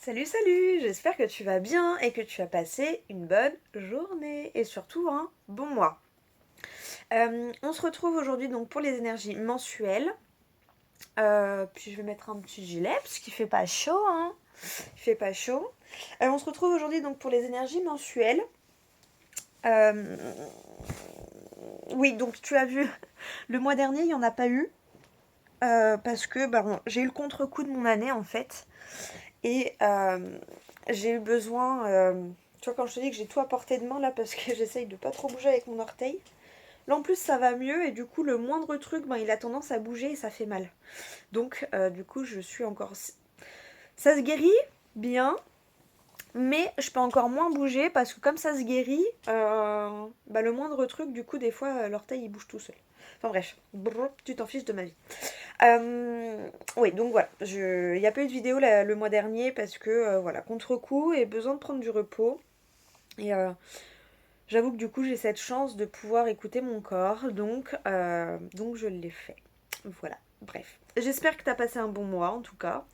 Salut, salut! J'espère que tu vas bien et que tu as passé une bonne journée et surtout un bon mois. On se retrouve aujourd'hui donc pour les énergies mensuelles. Puis je vais mettre un petit gilet parce qu'il fait pas chaud, hein. Il fait pas chaud. On se retrouve aujourd'hui donc pour les énergies mensuelles. Euh, oui, donc tu as vu, le mois dernier il n'y en a pas eu. Parce que j'ai eu le contre-coup de mon année en fait. Et j'ai eu besoin, tu vois, quand je te dis que j'ai tout à portée de main là parce que j'essaye de pas trop bouger avec mon orteil. Là en plus ça va mieux et du coup le moindre truc, il a tendance à bouger et ça fait mal. Donc du coup je suis encore... Ça se guérit bien, mais je peux encore moins bouger parce que comme ça se guérit, le moindre truc du coup des fois l'orteil il bouge tout seul. Enfin bref, tu t'en fiches de ma vie. Oui, donc voilà, il n'y a pas eu de vidéo le mois dernier parce que voilà, contre-coup et besoin de prendre du repos. Et j'avoue que du coup j'ai cette chance de pouvoir écouter mon corps, donc je l'ai fait. Voilà, bref. J'espère que tu as passé un bon mois en tout cas.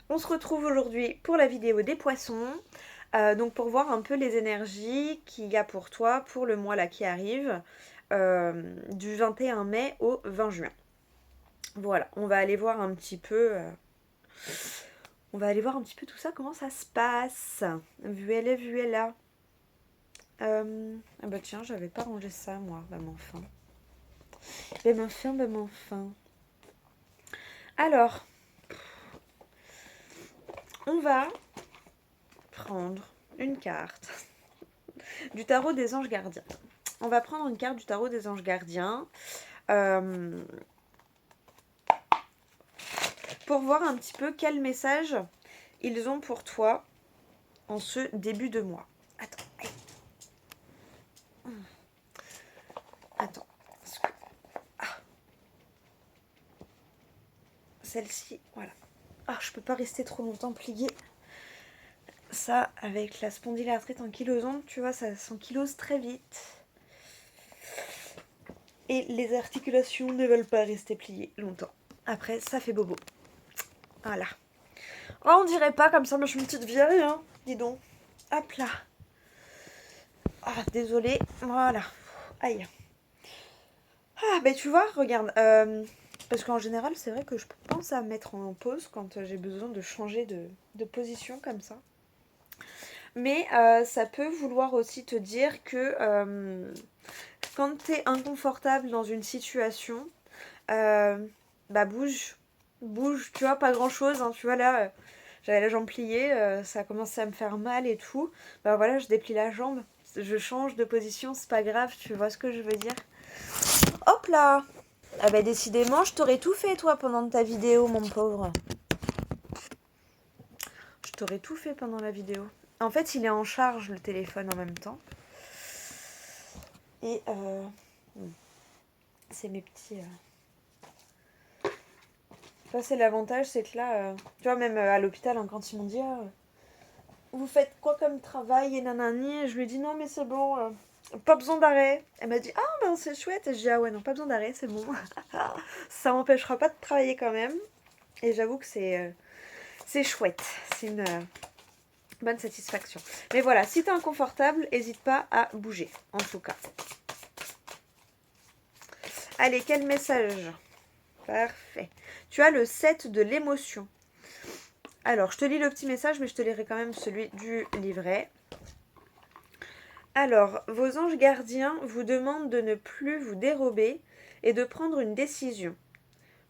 On se retrouve aujourd'hui pour la vidéo des poissons. Donc pour voir un peu les énergies qu'il y a pour toi pour le mois là qui arrive, du 21 mai au 20 juin. Voilà, on va aller voir un petit peu. On va aller voir un petit peu tout ça, comment ça se passe. Vuelle, vuella. Ah bah tiens, j'avais pas rangé ça moi. Bah m'enfin. Bah m'enfin. Alors, on va prendre une carte du tarot des anges gardiens. On va prendre une carte du tarot des anges gardiens. Pour voir un petit peu quel message ils ont pour toi en ce début de mois. Attends. Attends. Celle-ci, voilà. Ah, je peux pas rester trop longtemps pliée. Ça, avec la spondylarthrite ankylosante, tu vois, ça s'ankylose très vite. Et les articulations ne veulent pas rester pliées longtemps. Après, ça fait bobo. Voilà. Oh, on dirait pas comme ça, mais je suis une petite vieille, hein. Dis donc. Hop là. Ah, désolée. Voilà. Aïe. Ah, ben tu vois, regarde. Parce qu'en général, c'est vrai que je pense à me mettre en pause quand j'ai besoin de changer de position comme ça. Mais ça peut vouloir aussi te dire que quand tu es inconfortable dans une situation, bouge. Bouge, tu vois, pas grand chose. Hein, tu vois, là, j'avais la jambe pliée, ça a commencé à me faire mal et tout. Bah voilà, je déplie la jambe. Je change de position, c'est pas grave, tu vois ce que je veux dire. Hop là. Ah bah décidément, je t'aurais tout fait, toi, pendant ta vidéo, mon pauvre. Je t'aurais tout fait pendant la vidéo. En fait, il est en charge, le téléphone, en même temps. Et c'est mes petits... Ça, c'est l'avantage, c'est que là... tu vois, même à l'hôpital, hein, quand ils m'ont dit... vous faites quoi comme travail et nanani, je lui ai dit non, mais c'est bon... pas besoin d'arrêt. Elle m'a dit, ah ben c'est chouette. Et je dis, ah ouais, non, pas besoin d'arrêt, c'est bon. Ça m'empêchera pas de travailler quand même. Et j'avoue que c'est chouette. C'est une bonne satisfaction. Mais voilà, si t'es inconfortable, n'hésite pas à bouger, en tout cas. Allez, quel message? Parfait. Tu as le 7 de l'émotion. Alors, je te lis le petit message, mais je te lirai quand même celui du livret. Alors, vos anges gardiens vous demandent de ne plus vous dérober et de prendre une décision.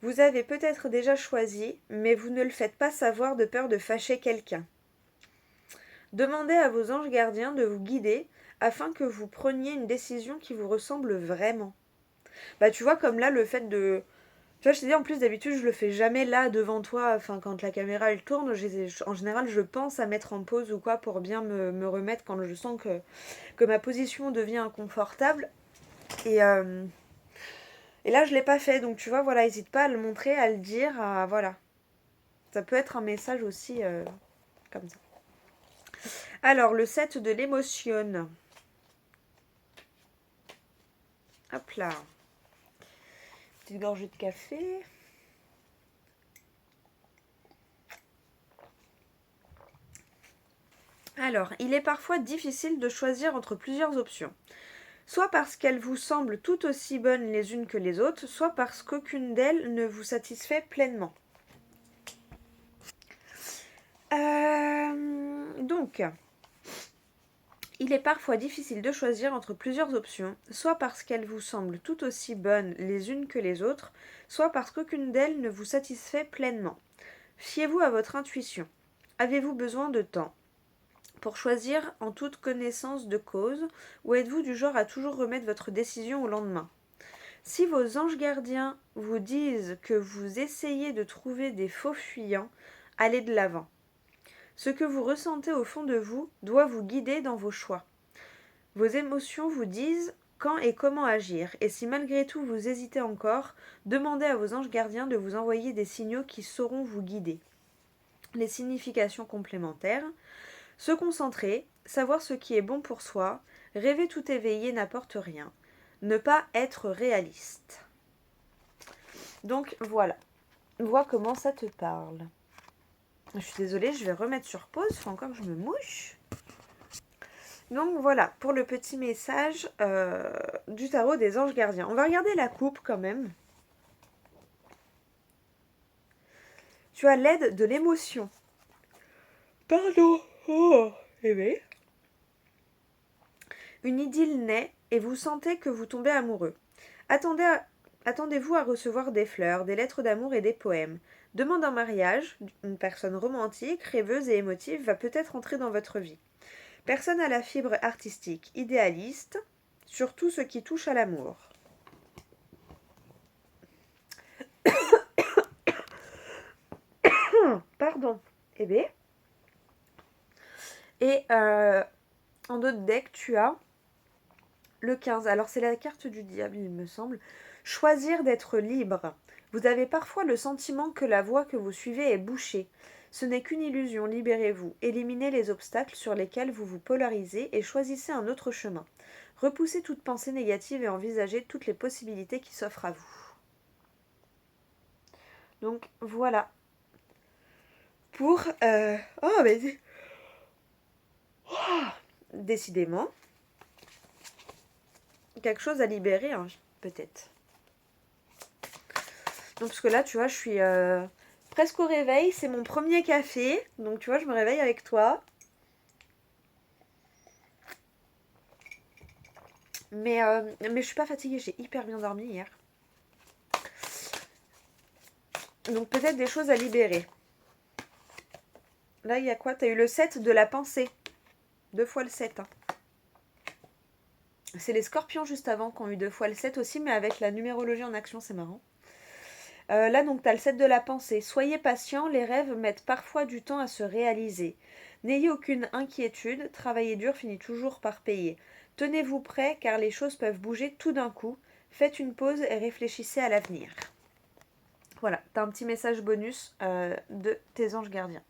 Vous avez peut-être déjà choisi, mais vous ne le faites pas savoir de peur de fâcher quelqu'un. Demandez à vos anges gardiens de vous guider afin que vous preniez une décision qui vous ressemble vraiment. Bah tu vois, comme là, le fait de... Tu vois, je t'ai dit, en plus, d'habitude, je le fais jamais là, devant toi. Enfin, quand la caméra, elle tourne, en général, je pense à mettre en pause ou quoi pour bien me remettre quand je sens que ma position devient inconfortable. Et là, je l'ai pas fait. Donc, tu vois, voilà, n'hésite pas à le montrer, à le dire. Voilà. Ça peut être un message aussi comme ça. Alors, le 7 de l'émotion. Hop là. Petite gorgée de café. Alors, il est parfois difficile de choisir entre plusieurs options. Soit parce qu'elles vous semblent tout aussi bonnes les unes que les autres, soit parce qu'aucune d'elles ne vous satisfait pleinement. Donc, il est parfois difficile de choisir entre plusieurs options, soit parce qu'elles vous semblent tout aussi bonnes les unes que les autres, soit parce qu'aucune d'elles ne vous satisfait pleinement. Fiez-vous à votre intuition. Avez-vous besoin de temps pour choisir en toute connaissance de cause, ou êtes-vous du genre à toujours remettre votre décision au lendemain? Si vos anges gardiens vous disent que vous essayez de trouver des faux fuyants, allez de l'avant. Ce que vous ressentez au fond de vous doit vous guider dans vos choix. Vos émotions vous disent quand et comment agir, et si malgré tout vous hésitez encore, demandez à vos anges gardiens de vous envoyer des signaux qui sauront vous guider. Les significations complémentaires: se concentrer, savoir ce qui est bon pour soi, rêver tout éveillé n'apporte rien, ne pas être réaliste. Donc voilà, vois comment ça te parle. Je suis désolée, je vais remettre sur pause, il faut encore que je me mouche. Donc voilà, pour le petit message du tarot des anges gardiens. On va regarder la coupe quand même. Tu as l'aide de l'émotion. Pardon. Oh, eh bien. Une idylle naît et vous sentez que vous tombez amoureux. Attendez-vous à recevoir des fleurs, des lettres d'amour et des poèmes. Demande en mariage, une personne romantique, rêveuse et émotive va peut-être entrer dans votre vie. Personne à la fibre artistique, idéaliste, sur tout ce qui touche à l'amour. Pardon. Eh bien. Et en d'autres decks, tu as le 15. Alors c'est la carte du diable, il me semble. Choisir d'être libre. Vous avez parfois le sentiment que la voie que vous suivez est bouchée. Ce n'est qu'une illusion, libérez-vous. Éliminez les obstacles sur lesquels vous vous polarisez et choisissez un autre chemin. Repoussez toute pensée négative et envisagez toutes les possibilités qui s'offrent à vous. Donc voilà. Pour... Oh, mais... Oh, décidément. Quelque chose à libérer, hein, peut-être. Donc parce que là, tu vois, je suis presque au réveil. C'est mon premier café. Donc tu vois, je me réveille avec toi. Mais je suis pas fatiguée. J'ai hyper bien dormi hier. Donc peut-être des choses à libérer. Là, il y a quoi? T'as eu le 7 de la pensée. 2 fois le 7. Hein. C'est les scorpions juste avant qui ont eu 2 fois le 7 aussi. Mais avec la numérologie en action, c'est marrant. Là, donc, tu as le 7 de la pensée. Soyez patient, les rêves mettent parfois du temps à se réaliser. N'ayez aucune inquiétude, travailler dur finit toujours par payer. Tenez-vous prêt, car les choses peuvent bouger tout d'un coup. Faites une pause et réfléchissez à l'avenir. Voilà, tu as un petit message bonus de tes anges gardiens.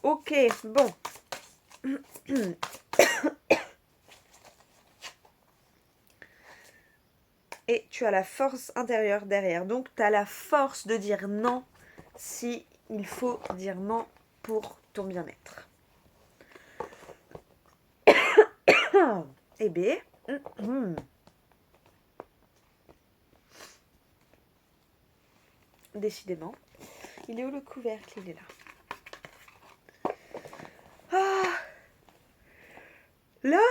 Ok, bon. Et tu as la force intérieure derrière. Donc, tu as la force de dire non si il faut dire non pour ton bien-être. Eh bien, décidément. Il est où le couvercle? Il est là. Ah, là,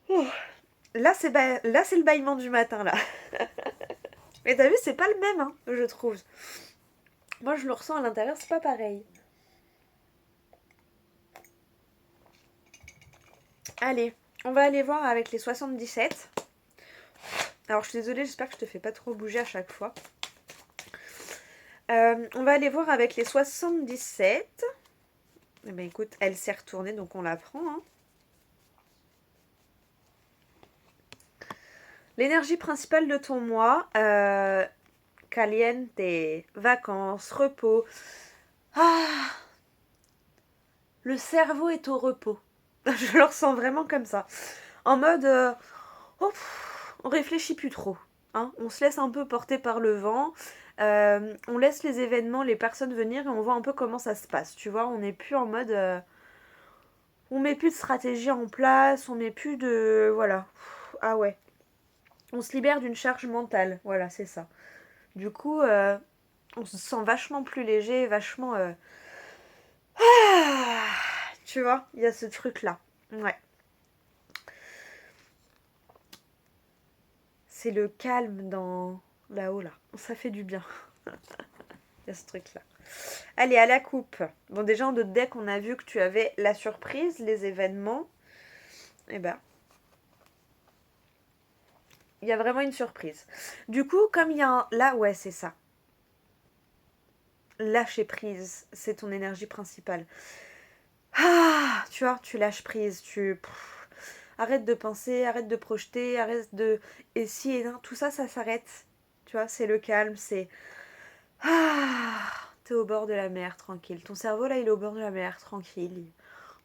oh, là c'est le bâillement du matin, là. Mais t'as vu, c'est pas le même, hein, je trouve. Moi, je le ressens à l'intérieur, c'est pas pareil. Allez, on va aller voir avec les 77. Alors, je suis désolée, j'espère que je te fais pas trop bouger à chaque fois. On va aller voir avec les 77. Eh ben écoute, elle s'est retournée, donc on la prend. Hein. L'énergie principale de ton mois, caliente, vacances, repos. Ah, le cerveau est au repos. Je le ressens vraiment comme ça. En mode, on réfléchit plus trop. hein. On se laisse un peu porter par le vent. On laisse les événements, les personnes venir et on voit un peu comment ça se passe. Tu vois, on n'est plus en mode... on met plus de stratégie en place, on met plus de... Voilà. Ah ouais. On se libère d'une charge mentale. Voilà, c'est ça. Du coup, on se sent vachement plus léger, vachement... tu vois, il y a ce truc-là. Ouais. C'est le calme dans là-haut, là. Ça fait du bien. Il y a ce truc-là. Allez, à la coupe. Bon, déjà, en d'autres decks, on a vu que tu avais la surprise, les événements. Eh ben, il y a vraiment une surprise. Du coup, comme il y a un... Là, ouais, c'est ça. Lâcher prise, c'est ton énergie principale. Ah, tu vois, tu lâches prise, arrête de penser, arrête de projeter, arrête de... Et si et non, tout ça, ça s'arrête. Tu vois, c'est le calme, c'est... Ah, t'es au bord de la mer, tranquille. Ton cerveau, là, il est au bord de la mer, tranquille.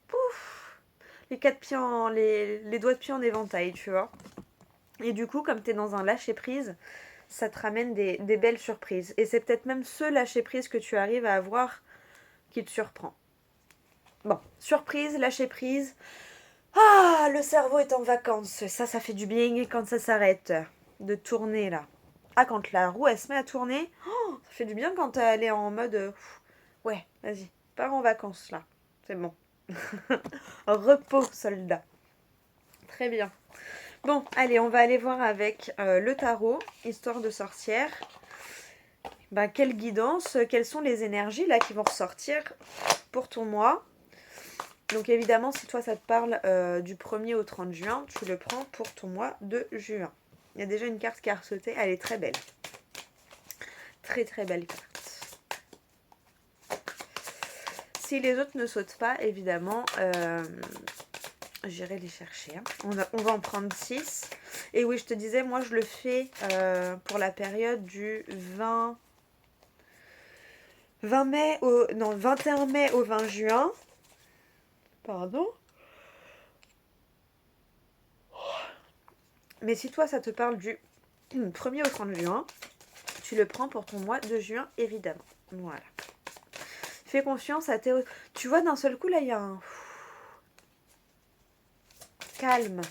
Pouf, les quatre pieds en... les doigts de pied en éventail, tu vois. Et du coup, comme t'es dans un lâcher-prise, ça te ramène des belles surprises. Et c'est peut-être même ce lâcher-prise que tu arrives à avoir qui te surprend. Bon, surprise, lâcher-prise. Ah, le cerveau est en vacances. Ça fait du bien quand ça s'arrête de tourner, là. Ah, quand la roue, elle se met à tourner, oh, ça fait du bien quand elle est en mode... ouais, vas-y, pars en vacances, là. C'est bon. Repos, soldat. Très bien. Bon, allez, on va aller voir avec le tarot, histoire de sorcière. Ben, quelle guidance, quelles sont les énergies là qui vont ressortir pour ton mois. Donc évidemment, si toi ça te parle du 1er au 30 juin, tu le prends pour ton mois de juin. Il y a déjà une carte qui a sauté, elle est très belle. Très très belle carte. Si les autres ne sautent pas, évidemment, j'irai les chercher. Hein. On va en prendre 6. Et oui, je te disais, moi je le fais pour la période du 21 mai au 20 juin. Pardon. Mais si toi ça te parle du 1er au 30 juin, tu le prends pour ton mois de juin, évidemment. Voilà. Fais confiance à tes... Tu vois, d'un seul coup, là, il y a un... calme.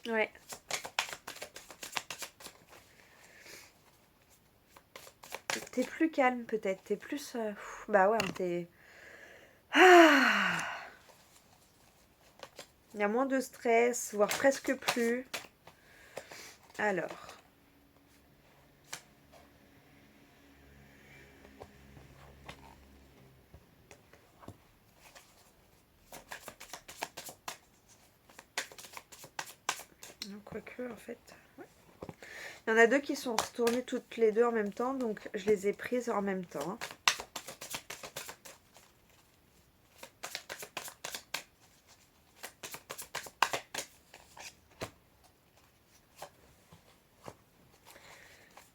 Ouais. T'es plus calme, peut-être. T'es plus... bah ouais, t'es... Ah, il y a moins de stress, voire presque plus. Alors... quoique, en fait... Ouais. Il y en a deux qui sont retournées toutes les deux en même temps, donc je les ai prises en même temps. Hein.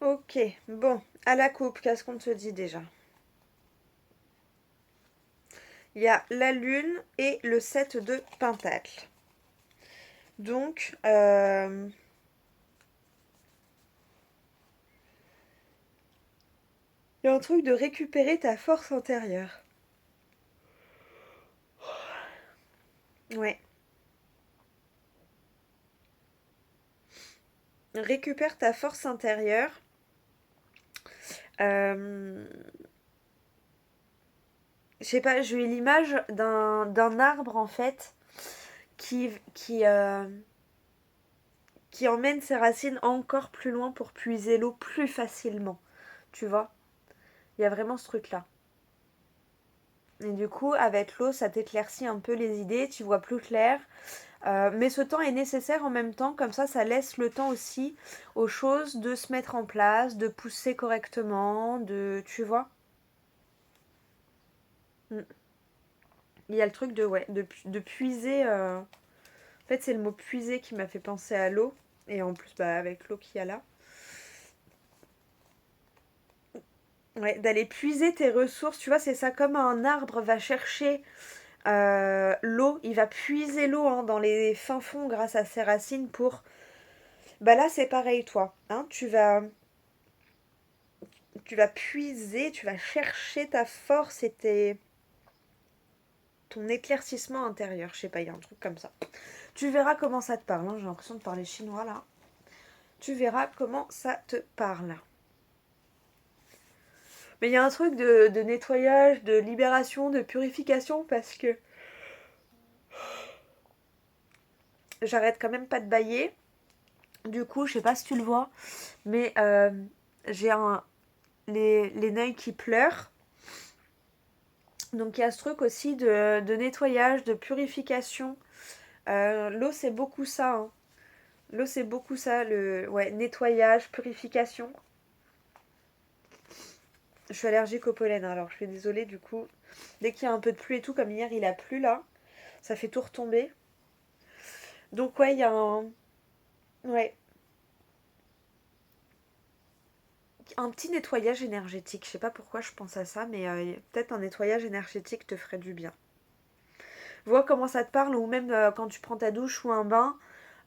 Ok, bon, à la coupe, qu'est-ce qu'on te dit déjà? Il y a la lune et le 7 de Pentacle. Donc, il y a un truc de récupérer ta force intérieure. Ouais. Récupère ta force intérieure. Je sais pas, j'ai eu l'image d'un arbre en fait qui emmène ses racines encore plus loin pour puiser l'eau plus facilement. Tu vois? Il y a vraiment ce truc-là. Et du coup, avec l'eau, ça t'éclaircit un peu les idées, tu vois plus clair. Mais ce temps est nécessaire en même temps, comme ça laisse le temps aussi aux choses de se mettre en place, de pousser correctement, tu vois. Mm. Il y a le truc de puiser. En fait, c'est le mot puiser qui m'a fait penser à l'eau. Et en plus, bah, avec l'eau qu'il y a là. Ouais, d'aller puiser tes ressources, tu vois, c'est ça, comme un arbre va chercher l'eau, il va puiser l'eau hein, dans les fins fonds grâce à ses racines pour Bah là, c'est pareil, toi. Hein, tu vas puiser, tu vas chercher ta force et ton éclaircissement intérieur. Je sais pas, il y a un truc comme ça. Tu verras comment ça te parle. Hein. J'ai l'impression de parler chinois là. Tu verras comment ça te parle. Mais il y a un truc de nettoyage, de libération, de purification parce que j'arrête quand même pas de bailler. Du coup, je sais pas si tu le vois, mais j'ai les nails qui pleurent. Donc il y a ce truc aussi de nettoyage, de purification. L'eau, c'est beaucoup ça. Hein. L'eau, c'est beaucoup ça. Ouais, nettoyage, purification. Je suis allergique au pollen, alors je suis désolée du coup. Dès qu'il y a un peu de pluie et tout, comme hier il a plu là, ça fait tout retomber. Donc ouais, il y a ouais, un petit nettoyage énergétique. Je sais pas pourquoi je pense à ça, mais peut-être un nettoyage énergétique te ferait du bien. Vois comment ça te parle, ou même quand tu prends ta douche ou un bain,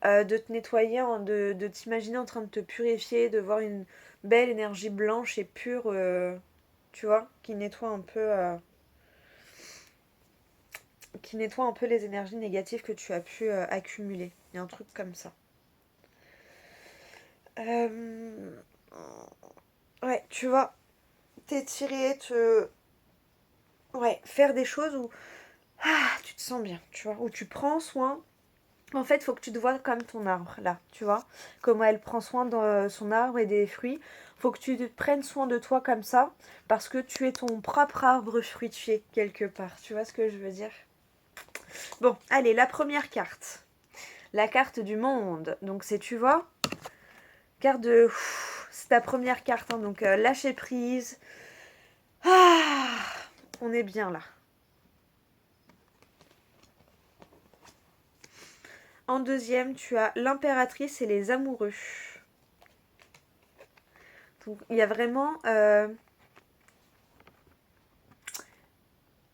de te nettoyer, de t'imaginer en train de te purifier, de voir une belle énergie blanche et pure, tu vois, qui nettoie un peu les énergies négatives que tu as pu accumuler. Il y a un truc comme ça. Euh, Ouais, tu vois, t'étirer, ouais, faire des choses où tu te sens bien, tu vois, où tu prends soin. En fait, il faut que tu te vois comme ton arbre, là, tu vois. Comment elle prend soin de son arbre et des fruits. Faut que tu te prennes soin de toi comme ça, parce que tu es ton propre arbre fruitier, quelque part. Tu vois ce que je veux dire? Bon, allez, la première carte. La carte du monde. Donc c'est, tu vois, carte de... C'est ta première carte, hein, donc lâcher prise. Ah, on est bien là. En deuxième, tu as l'impératrice et les amoureux. Donc il y a vraiment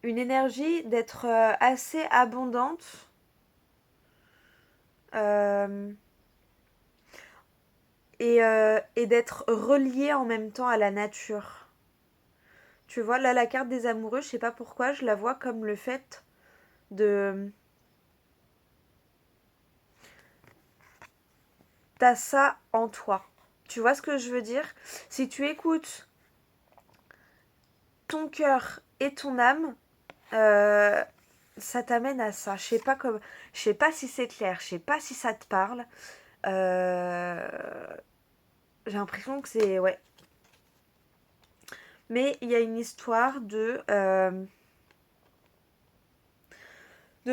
une énergie d'être assez abondante. Euh, et d'être reliée en même temps à la nature. Tu vois, là, la carte des amoureux, je sais pas pourquoi, je la vois comme le fait de... T'as ça en toi. Tu vois ce que je veux dire? Si tu écoutes ton cœur et ton âme, euh, ça t'amène à ça. Je sais pas si c'est clair, je sais pas si ça te parle. Euh, j'ai l'impression que c'est ouais. Mais il y a une histoire de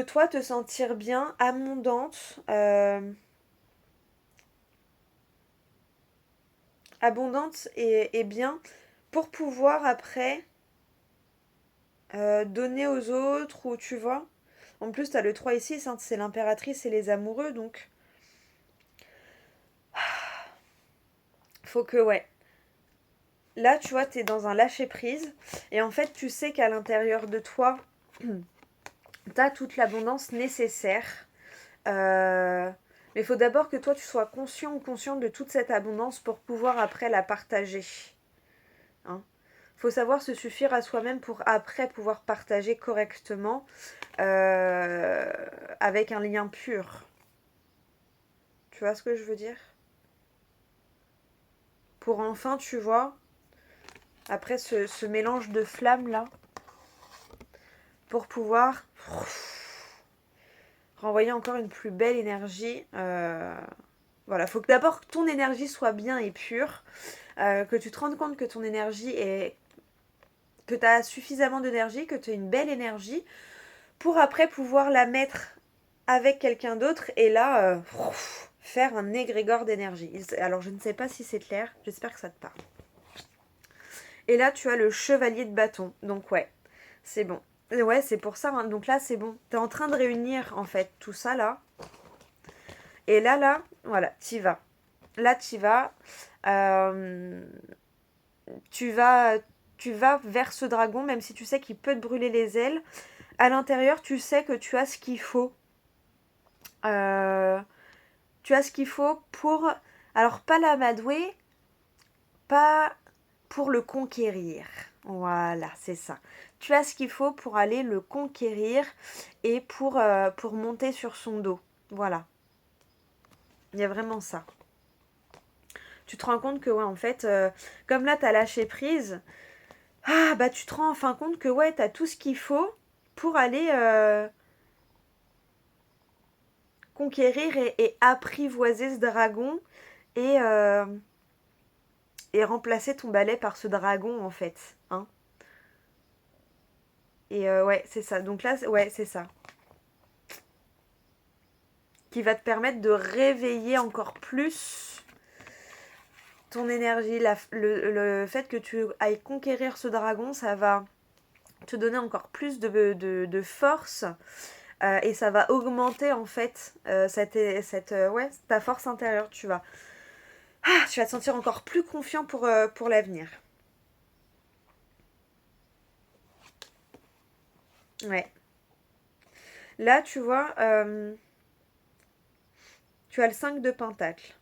toi te sentir bien, abondante, abondante et bien pour pouvoir après donner aux autres ou tu vois. En plus, t'as le 3 et 6, hein, c'est l'impératrice et les amoureux, donc faut que, ouais. Là, tu vois, t'es dans un lâcher-prise et en fait, tu sais qu'à l'intérieur de toi, t'as toute l'abondance nécessaire. Mais il faut d'abord que toi, tu sois conscient ou consciente de toute cette abondance pour pouvoir après la partager. Hein. Faut savoir se suffire à soi-même pour après pouvoir partager correctement euh, avec un lien pur. Tu vois ce que je veux dire? Pour enfin, tu vois, après ce mélange de flammes là, pour pouvoir renvoyer encore une plus belle énergie. Voilà, faut que d'abord ton énergie soit bien et pure, que tu te rendes compte que ton énergie est... que tu as suffisamment d'énergie, que tu as une belle énergie, pour après pouvoir la mettre avec quelqu'un d'autre et là, faire un égrégore d'énergie. Alors je ne sais pas si c'est clair, j'espère que ça te parle. Et là, tu as le chevalier de bâton. Donc ouais, c'est bon. Ouais, c'est pour ça. Hein. Donc là, c'est bon. T'es en train de réunir, en fait, tout ça, là. Et là, voilà, t'y vas. Là, t'y vas. Euh, tu vas. Tu vas vers ce dragon, même si tu sais qu'il peut te brûler les ailes. À l'intérieur, tu sais que tu as ce qu'il faut. Euh, tu as ce qu'il faut pour Alors, pas l'amadouer, pas pour le conquérir. Voilà, c'est ça. Tu as ce qu'il faut pour aller le conquérir et pour monter sur son dos. Voilà. Il y a vraiment ça. Tu te rends compte que, ouais, en fait, comme là, tu as lâché prise, ah, bah, tu te rends enfin compte que, ouais, tu as tout ce qu'il faut pour aller conquérir et apprivoiser ce dragon et, euh, et remplacer ton balai par ce dragon, en fait. Hein. Et ouais, c'est ça. Donc là, ouais, c'est ça. Qui va te permettre de réveiller encore plus ton énergie. Le fait que tu ailles conquérir ce dragon, ça va te donner encore plus de force et ça va augmenter en fait ouais, ta force intérieure. Tu vas te sentir encore plus confiant pour l'avenir. Ouais. Là, tu vois, tu as le 5 de pentacle.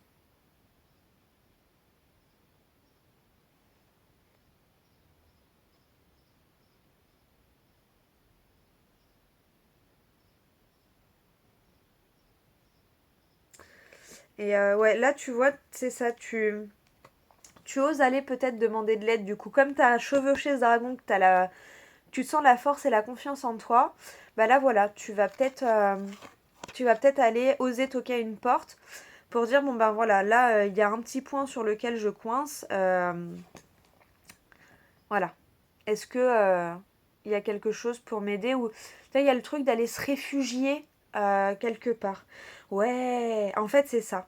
Et ouais, là, tu vois, c'est ça, tu oses aller peut-être demander de l'aide du coup. Comme tu as chevauché ce dragon, que tu sens la force et la confiance en toi, bah là voilà, tu vas peut-être aller oser toquer à une porte pour dire bon ben voilà, là il y a un petit point sur lequel je coince. Voilà. Est-ce que il y a quelque chose pour m'aider ou il y a le truc d'aller se réfugier quelque part. Ouais, en fait c'est ça.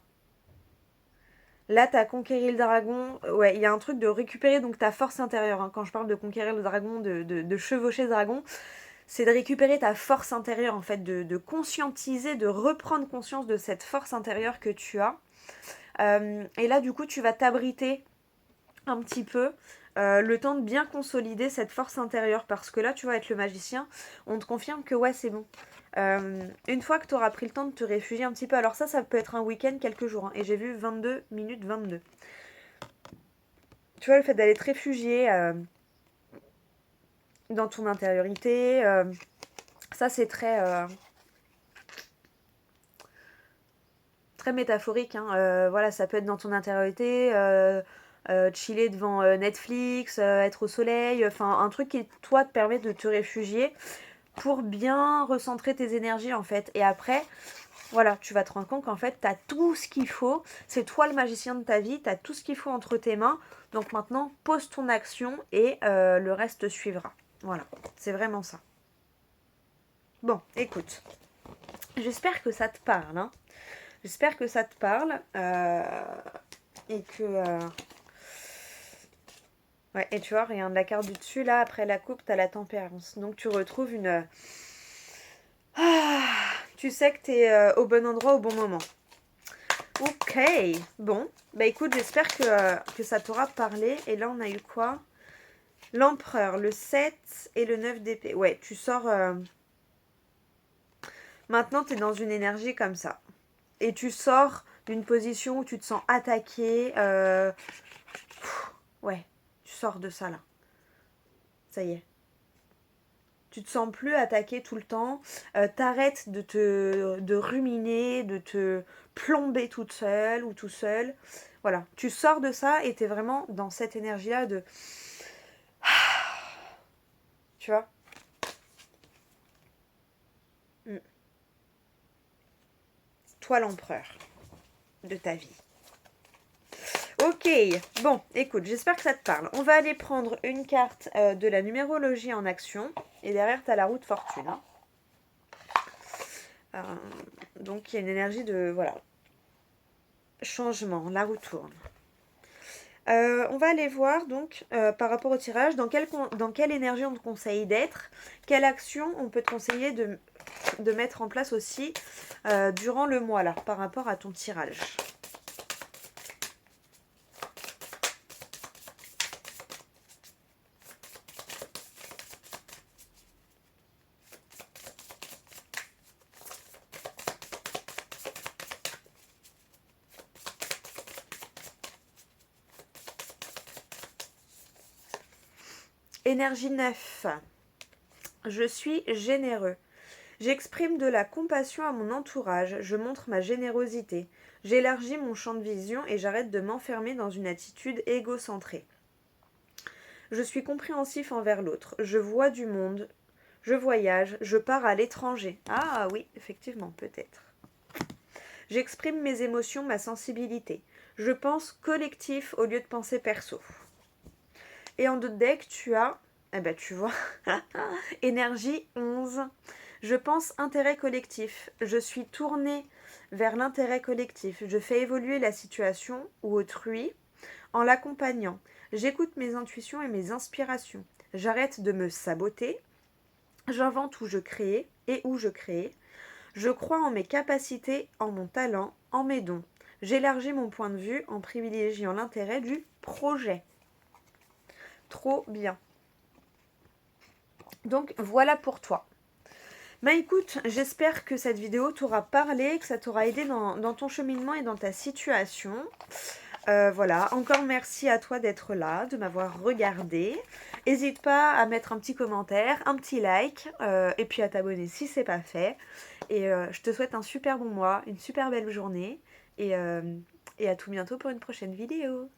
Là, t'as conquéri le dragon. Ouais, il y a un truc de récupérer donc ta force intérieure. Hein. Quand je parle de conquérir le dragon, de chevaucher le dragon, c'est de récupérer ta force intérieure, en fait, de conscientiser, de reprendre conscience de cette force intérieure que tu as. Et là, du coup, tu vas t'abriter un petit peu. Le temps de bien consolider cette force intérieure parce que là tu vas être le magicien, on te confirme que ouais c'est bon. Une fois que tu auras pris le temps de te réfugier un petit peu, alors ça peut être un week-end, quelques jours, hein, et j'ai vu 22 minutes 22. Tu vois, le fait d'aller te réfugier dans ton intériorité, ça c'est très métaphorique. Hein. Voilà, ça peut être dans ton intériorité, chiller devant Netflix, être au soleil, enfin un truc qui toi te permet de te réfugier pour bien recentrer tes énergies en fait. Et après, voilà, tu vas te rendre compte qu'en fait, tu as tout ce qu'il faut. C'est toi le magicien de ta vie, tu as tout ce qu'il faut entre tes mains. Donc maintenant, pose ton action et le reste suivra. Voilà, c'est vraiment ça. Bon, écoute, j'espère que ça te parle. Hein. J'espère que ça te parle et que... Ouais, et tu vois, regarde la carte du dessus, là, après la coupe, tu as la tempérance. Donc tu retrouves une... Ah, tu sais que tu es au bon endroit au bon moment. Ok, bon, bah écoute, j'espère que ça t'aura parlé. Et là, on a eu quoi? L'empereur, le 7 et le 9 d'épée. Ouais, tu sors... Maintenant, tu es dans une énergie comme ça. Et tu sors d'une position où tu te sens attaqué. Ouais, tu sors de ça, là. Ça y est. Tu te sens plus attaqué tout le temps. T'arrêtes de ruminer, de te plomber toute seule ou tout seul. Voilà, tu sors de ça et t'es vraiment dans cette énergie-là de... Tu vois. Mm. Toi l'empereur de ta vie. Ok, bon, écoute, j'espère que ça te parle. On va aller prendre une carte de la numérologie en action. Et derrière, tu as la roue de fortune. Hein. Donc, il y a une énergie de, voilà, changement. La roue tourne. On va aller voir, donc, par rapport au tirage, dans quelle énergie on te conseille d'être. Quelle action on peut te conseiller de mettre en place aussi durant le mois, là, par rapport à ton tirage. Énergie 9. Je suis généreux. J'exprime de la compassion à mon entourage, je montre ma générosité. J'élargis mon champ de vision et j'arrête de m'enfermer dans une attitude égocentrée. Je suis compréhensif envers l'autre. Je vois du monde. Je voyage. Je pars à l'étranger. Ah oui, effectivement, peut-être. J'exprime mes émotions, ma sensibilité. Je pense collectif au lieu de penser perso. Et en 2 deck, tu as... Eh ben, tu vois. Énergie 11. Je pense intérêt collectif. Je suis tournée vers l'intérêt collectif. Je fais évoluer la situation ou autrui en l'accompagnant. J'écoute mes intuitions et mes inspirations. J'arrête de me saboter. J'invente où je crée et où je crée. Je crois en mes capacités, en mon talent, en mes dons. J'élargis mon point de vue en privilégiant l'intérêt du projet. Trop bien. Donc voilà pour toi. Bah écoute, j'espère que cette vidéo t'aura parlé, que ça t'aura aidé dans ton cheminement et dans ta situation. Voilà, encore merci à toi d'être là, de m'avoir regardé. N'hésite pas à mettre un petit commentaire, un petit like, et puis à t'abonner si c'est pas fait. Et je te souhaite un super bon mois, une super belle journée, et à tout bientôt pour une prochaine vidéo.